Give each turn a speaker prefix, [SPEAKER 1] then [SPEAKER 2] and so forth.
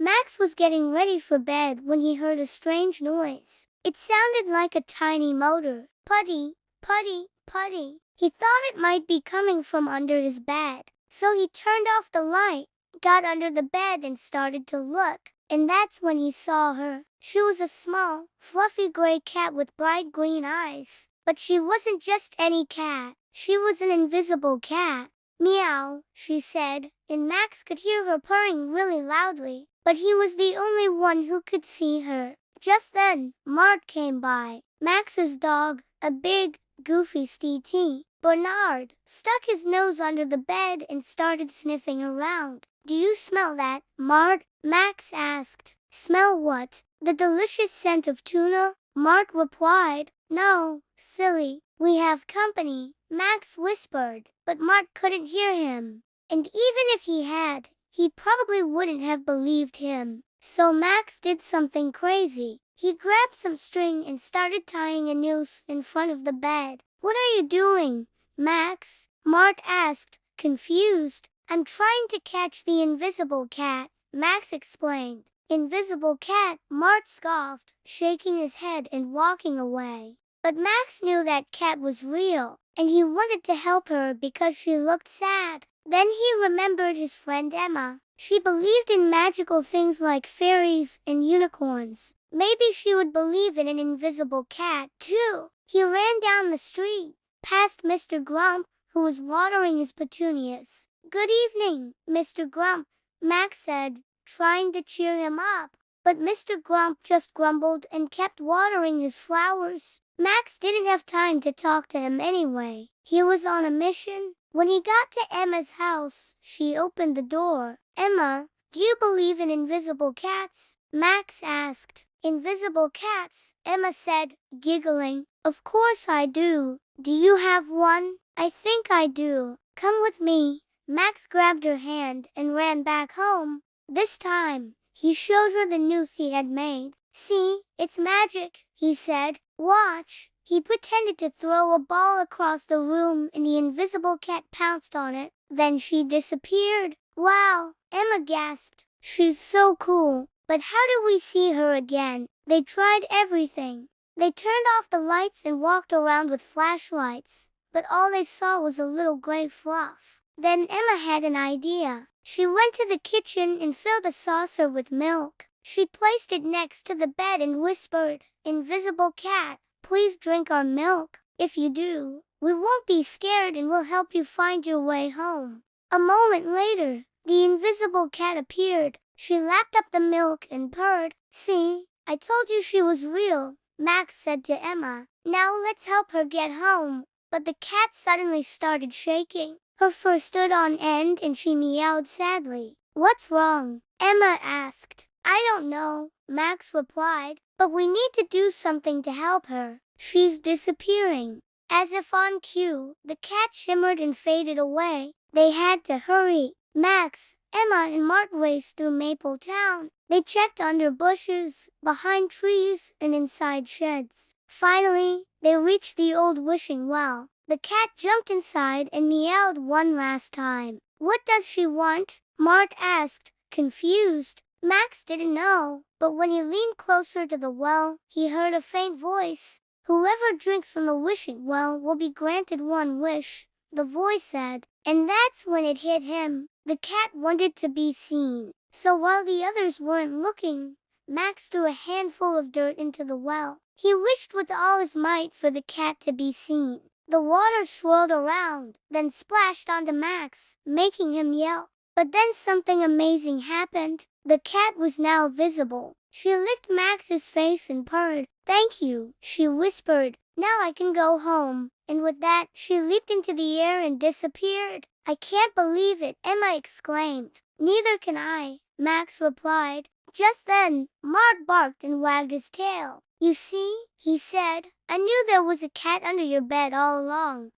[SPEAKER 1] Max was getting ready for bed when he heard a strange noise. It sounded like a tiny motor. Putty, putty, putty. He thought it might be coming from under his bed. So he turned off the light, got under the bed and started to look. And that's when he saw her. She was a small, fluffy gray cat with bright green eyes. But she wasn't just any cat. She was an invisible cat. Meow, she said, and Max could hear her purring really loudly. But he was the only one who could see her. Just then, Mart came by. Max's dog, a big, goofy St. Bernard, stuck his nose under the bed and started sniffing around. "Do you smell that, Mart?" Max asked. "Smell what?" "The delicious scent of tuna," Mart replied. "No, silly, we have company," Max whispered, but Mart couldn't hear him. And even if he had, he probably wouldn't have believed him. So Max did something crazy. He grabbed some string and started tying a noose in front of the bed. "What are you doing, Max?" Mart asked, confused. "I'm trying to catch the invisible cat," Max explained. "Invisible cat?" Mart scoffed, shaking his head and walking away. But Max knew that cat was real, and he wanted to help her because she looked sad. Then he remembered his friend Emma. She believed in magical things like fairies and unicorns. Maybe she would believe in an invisible cat, too. He ran down the street, past Mr. Grump, who was watering his petunias. "Good evening, Mr. Grump," Max said, trying to cheer him up. But Mr. Grump just grumbled and kept watering his flowers. Max didn't have time to talk to him anyway. He was on a mission. When he got to Emma's house, she opened the door. "Emma, do you believe in invisible cats?" Max asked. "Invisible cats?" Emma said, giggling. "Of course I do. Do you have one?" "I think I do. Come with me." Max grabbed her hand and ran back home. This time, he showed her the noose he had made. "See, it's magic," he said. "Watch." He pretended to throw a ball across the room and the invisible cat pounced on it. Then she disappeared. "Wow," Emma gasped. "She's so cool. But how do we see her again?" They tried everything. They turned off the lights and walked around with flashlights. But all they saw was a little gray fluff. Then Emma had an idea. She went to the kitchen and filled a saucer with milk. She placed it next to the bed and whispered, "Invisible cat, please drink our milk. If you do, we won't be scared and we'll help you find your way home." A moment later, the invisible cat appeared. She lapped up the milk and purred. "See, I told you she was real," Max said to Emma. "Now let's help her get home." But the cat suddenly started shaking. Her fur stood on end and she meowed sadly. "What's wrong?" Emma asked. "I don't know," Max replied, "but we need to do something to help her. She's disappearing." As if on cue, the cat shimmered and faded away. They had to hurry. Max, Emma and Mart raced through Maple Town. They checked under bushes, behind trees, and inside sheds. Finally, they reached the old wishing well. The cat jumped inside and meowed one last time. "What does she want?" Mart asked, confused. Max didn't know, but when he leaned closer to the well, he heard a faint voice. "Whoever drinks from the wishing well will be granted one wish," the voice said. And that's when it hit him. The cat wanted to be seen. So while the others weren't looking, Max threw a handful of dirt into the well. He wished with all his might for the cat to be seen. The water swirled around, then splashed onto Max, making him yelp. But then something amazing happened. The cat was now visible. She licked Max's face and purred. "Thank you," she whispered. "Now I can go home." And with that, she leaped into the air and disappeared. "I can't believe it," Emma exclaimed. "Neither can I," Max replied. Just then, Mart barked and wagged his tail. "You see," he said, "I knew there was a cat under your bed all along."